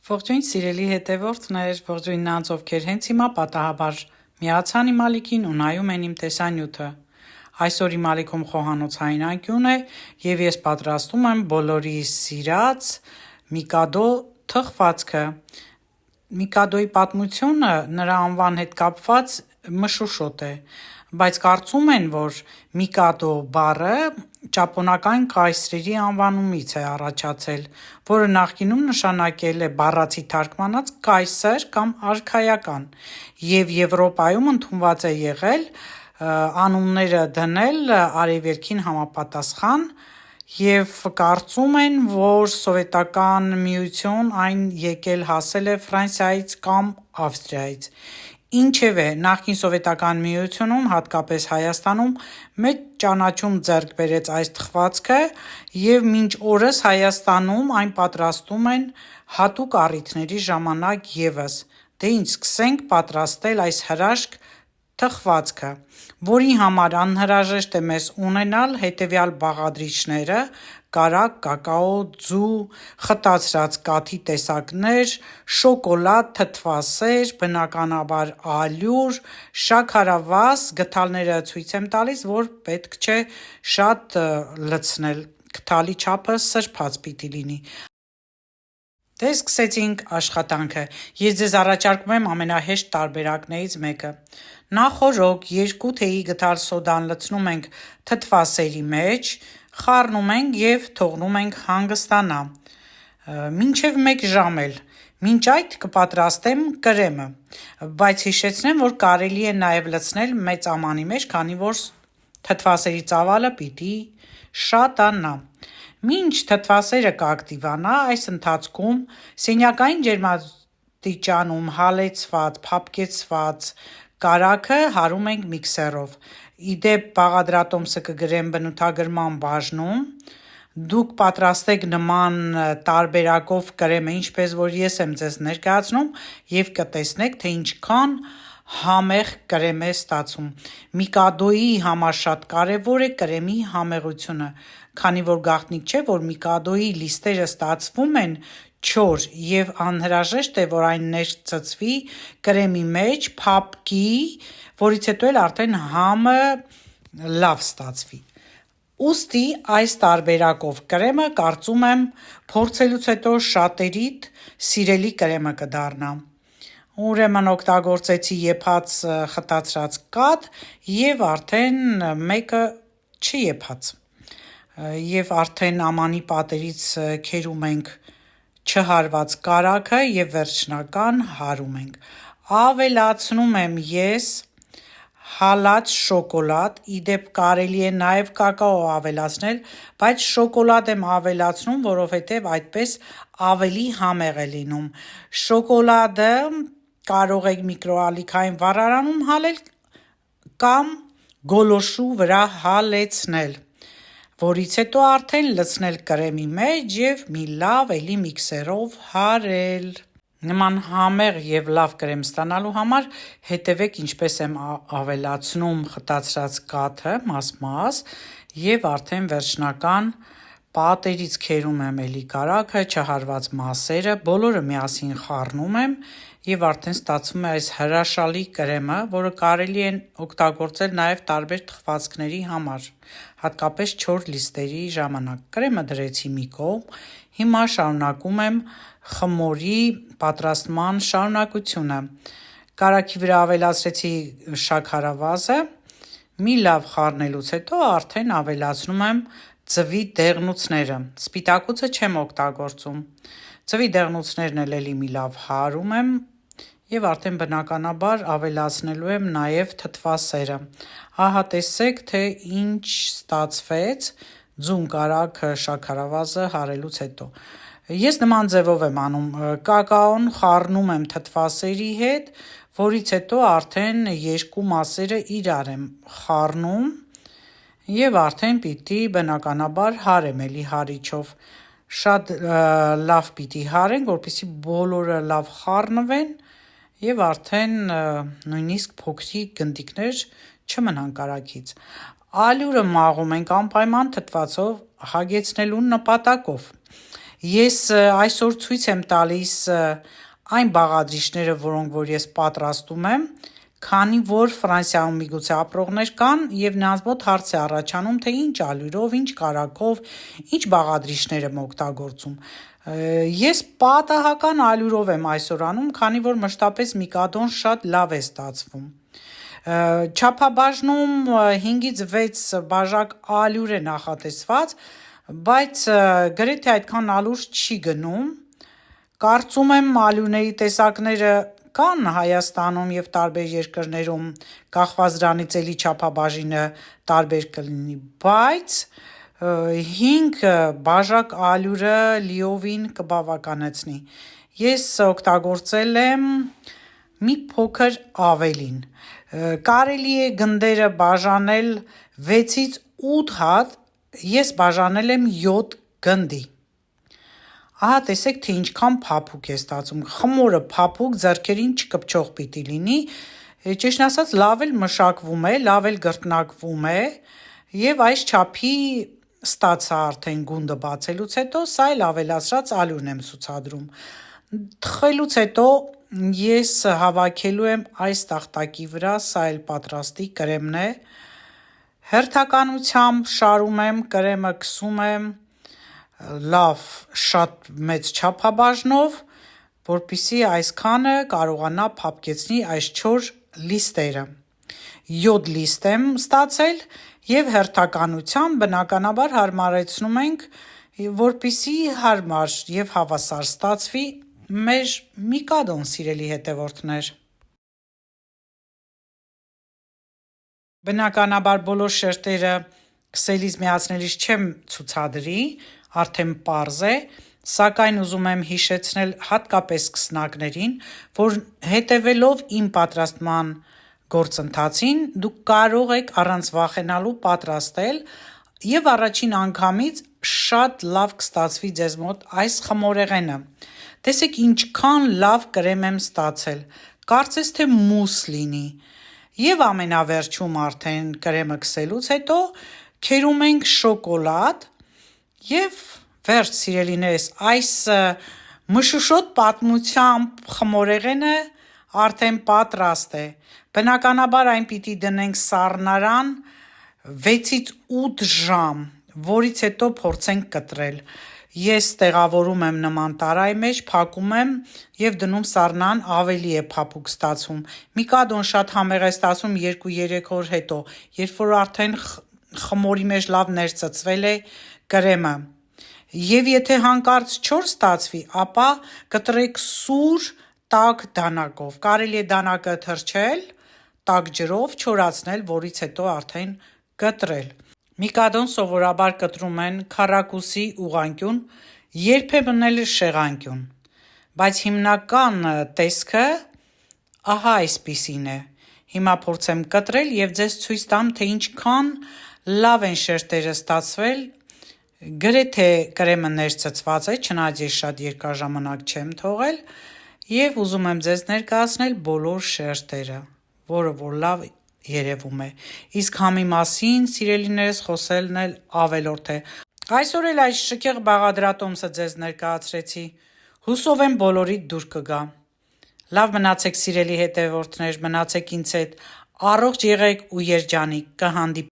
Ողջույն սիրելի հետևորդներ, ողջույն նրանց, ովքեր հենց հիմա պատահաբար միացան իմ ալիքին ու նայում են իմ տեսանյութը։ Այսօր իմ ալիքում խոհանոցային անկյուն է եւ ես պատրաստում եմ բոլորի սիրած Միկադո թխվածքը։ Միկադոյի պատմությունը նրա անվան հետ կապված մշուշոտ է, բայց կարծում են, որ Միկադո բառը ճապոնական կայսրերի անվանումից է առաջացել, որը նախկինում նշանակել է բառացի թարգմանած կայսր կամ արքայական, եւ Եվրոպայում ընդունված է եղել անունները դնել արևելքին համապատասխան, եւ կարծում են, որ սովետական միություն այն եկել հասել է Ֆրանսիայից կամ Ավստրիայից։ Ինչևէ, նախկին սովետական միությունում, հատկապես Հայաստանում, մեծ ճանաչում ձեռք բերեց այս թխվածքը եւ մինչ օրս Հայաստանում այն պատրաստում են հատուկ առիթների ժամանակ եւս։ Դե ինչ, սկսենք պատրաստել այս հրաշք թխվածքը, որի համար անհրաժեշտ է մեզ ունենալ հետևյալ բաղադրիչները՝ կարագ կակաո, ձու, խտացրած կաթի տեսակներ, շոկոլադ, թթվասեր, բնականաբար ալյուր, շաքարավազ, գդալները ցույց եմ տալիս, որ պետք չէ շատ լցնել, գդալի չափը սրբած պիտի լինի։ Դե սկսեցինք աշխատանքը։ Ես ձեզ առաջարկում եմ ամենահեշտ տարբերակներից մեկը։ Նախօրոք 2 թեյի գդալ սոդան լցնում ենք թթվասերի մեջ, խառնում ենք եւ թողնում ենք հանգստանա մինչեւ 1 ժամ էլ։ Մինչ այդ կպատրաստեմ կրեմը, բայց հիշեցնեմ, որ կարելի է նաեւ լցնել մեծ ամանի մեջ, քանի որ թթվասերի ծավալը պիտի շատանա։ Մինչ թթվասերը կակտիվանա, այս ընթացքում սենյակային ջերմաստիճանում հալեցված, փափկեցված կարագը հարում ենք միքսերով։ Իդեպ բաղադրատոմսը կգրեմ բնութագրման բաժնում։ Դուք պատրաստեք նման տարբերակով կրեմը, ինչպես որ ես եմ ձեզ ներկայացնում, եւ կտեսնեք, թե ինչքան համեղ կրեմ է ստացվում։ Միկադոյի համար շատ կարևոր է կրեմի համեղությունը, քանի որ գաղտնիք չէ, որ Միկադոյի լիստերը ստացվում են չոր եւ անհրաժեշտ է, որ այն ներծծվի կրեմի մեջ, փափկի, որից հետո էլ արդեն համը լավ ստացվի։ Ուստի այս տարբերակով կրեմը, կարծում եմ, փորձելուց հետո շատերիդ սիրելի կրեմը կդառնա։ Ուրեմն օգտագործեցի եփած խտացրած կաթ եւ արդեն մեկը չեփած։ Եվ արդեն ամանի պատերից քերում ենք չհարված կարագը եւ վերջնական հարում ենք։ Ավելացնում եմ ես հալած շոկոլադ, իդեպ կարելի է նաև կակաո ավելացնել, բայց շոկոլադ եմ ավելացնում, որովհետև այդպես ավելի համեղ է լինում։ Շոկոլադը կարող եք միկրոալիքային վառարանում հալել կամ գոլորշու վրա հալեցնել, որից հետո արդեն լցնել կրեմի մեջ եւ մի լավ էլի միքսերով հարել։ Նման համեղ եւ լավ կրեմ ստանալու համար հետևեք ինչպես եմ ավելացնում խտացրած կաթը մաս-մաս եւ արդեն վերջնական պատերից քերում եմ էլի կարագը, չհարված մասերը, բոլորը միասին խառնում եմ եւ արդեն ստացվում է այս հրաշալի կրեմը, որը կարելի է օգտագործել նաեւ տարբեր թխվածքների համար, հատկապես չոր լիստերի ժամանակ։ Կրեմը դրեցի մի կողմ, հիմա շարունակում եմ խմորի պատրաստման շարունակությունը։ Կարագի վրա ավելացրեցի շաքարավազը, մի լավ խառնելուց հետո արդեն ավելացնում եմ ձվի դեղնուցները, սպիտակուցը չեմ օգտագործում։ Ձվի դեղնուցներն էլի մի լավ հարում եմ եւ արդեն բնականաբար ավելացնելու եմ նաեւ թթվասերը։ Ահա տեսեք, թե ինչ ստացվեց ձուն կարագը շաքարավազը հարելուց հետո։ Ես նման ձևով եմ անում, կակաոն խառնում եմ թթվասերի հետ, որից հետո արդեն երկու մասերը իրար եմ խառնում եւ արդեն պիտի բնականաբար հարեմ էլի հարիչով։ Շատ լավ պիտի հարենք, որպեսզի բոլորը լավ խառնվեն եւ արդեն նույնիսկ փոքրիկ գնդիկներ չմնան կարագից։ Ալյուրը մաղում ենք անպայման թթվածով հագեցնելու նպատակով։ Ես այսօր ցույց եմ տալիս այն բաղադրիչները, որոնք որ ես պատրաստում եմ, քանի որ Ֆրանսիայում միգուցե ապրողներ կան եւ նրանց մոտ հարց է առաջանում, թե ինչ ալյուրով, ինչ կարագով, ինչ բաղադրիչներ եմ օգտագործում։ Ես պատահական ալյուրով եմ այսօր անում, քանի որ մշտապես Միկադոն շատ լավ է ստացվում։ Չափաբաժնում 5-ից 6 բաժակ ալյուր է նախատեսված, բայց գրեթե այդքան ալյուր չի գնում։ Կարծում եմ ալյուրների տեսակները կան Հայաստանում եւ տարբեր երկրներում, կախված դրանից էլի չափաբաժինը տարբեր կլինի, բայց 5 բաժակ ալյուրը լիովին կբավականեցնի։ Ես օգտագործել եմ մի փոքր ավելին։ Կարելի է գնդերը բաժանել 6-ից 8 հատ, ես բաժանել եմ 7 գնդի։ Ահա տեսեք, թե ինչքան փափուկ է ստացվում։ Խմորը փափուկ, ձեռքերին չկպչող պիտի լինի, ճիշտն ասած լավ էլ մշակվում է, լավ էլ գրտնակվում է եւ այս չափի ստացա արդեն գունդը բացելուց հետո, սա էլ ավելացրած ալյուրն եմ ցուցադրում։ Թխելուց հետո ես հավաքելու եմ այս տախտակի վրա, սա էլ պատրաստի կրեմն է։ Հերթականությամբ շարում եմ, կրեմը քսում եմ լավ շատ մեծ չափաբաժնով, որպեսզի այսքանը կարողանա փափկեցնի այս 4 լիստերը։ 7 լիստ եմ ստացել եւ հերթականությամբ բնականաբար հարմարեցնում ենք, որպեսզի հարմար եւ հավասար ստացվի մեր Միկադոն, սիրելի հետևորդներ։ Բնականաբար բոլոր շերտերը քսելիս միացնելիս չեմ ցուցադրի, արդեն պարզ է, սակայն ուզում եմ հիշեցնել հատկապես սկսնակներին, որ հետևելով իմ պատրաստման գործընթացին դուք կարող եք առանց վախենալու պատրաստել եւ առաջին անգամից շատ լավ կստացվի ձեզ մոտ այս խմորեղենը։ Տեսեք ինչքան լավ կրեմ եմ ստացել, կարծես թե մուս լինի։ Եվ ամենավերջում արդեն կրեմը քսելուց հետո քերում ենք շոկոլադ եւ վերջ սիրելիներս, այս մշուշոտ պատմությամբ խմորեղենը արդեն պատրաստ է։ Բնականաբար այն պիտի դնենք սառնարան 6-ից 8 ժամ, որից հետո փորձենք կտրել։ Ես տեղավորում եմ նման տարայի մեջ, փակում եմ եւ դնում սառնան, ավելի է փափուկ ստացվում։ Միկադոն շատ համեղ է ստացվում 2-3 օր հետո, երբ որ արդեն խմորի մեջ լավ ներծծվել է կրեմը։ Եվ եթե հանկարծ չոր ստացվի, ապա կտրեք սուր տաք դանակով։ Կարելի է դանակը թրջել, տաք ջրով չորացնել, որից հետո արդեն կտրել։ Միկադոն սովորաբար կտրում են քառակուսի ուղղանկյուն, երբեմն էլ շեղանկյուն, բայց հիմնական տեսքը ահա այսպիսին է։ Հիմա փորձեմ կտրել եւ ձեզ ցույց տամ, թե ինչքան լավ են շերտերը ստացվել, գրեթե կրեմը ներծծված է, չնայած ես շատ երկար ժամանակ չեմ թողել եւ ուզում եմ ձեզ ներկայացնել բոլոր շերտերը, որը որ լավ երևում է։ Իսկ համի մասին, սիրելիներս, խոսելն էլ ավելորդ է։ Այսօր էլ այս շքեղ բաղադրատոմսը ձեզ ներկայացրեցի։ Հուսով եմ բոլորիդ դուր կգա։ Լավ մնացեք սիրելի հետևորդներ, մնացեք ինձ հետ, առողջ եղեք ու երջանիկ, կհանդիպենք։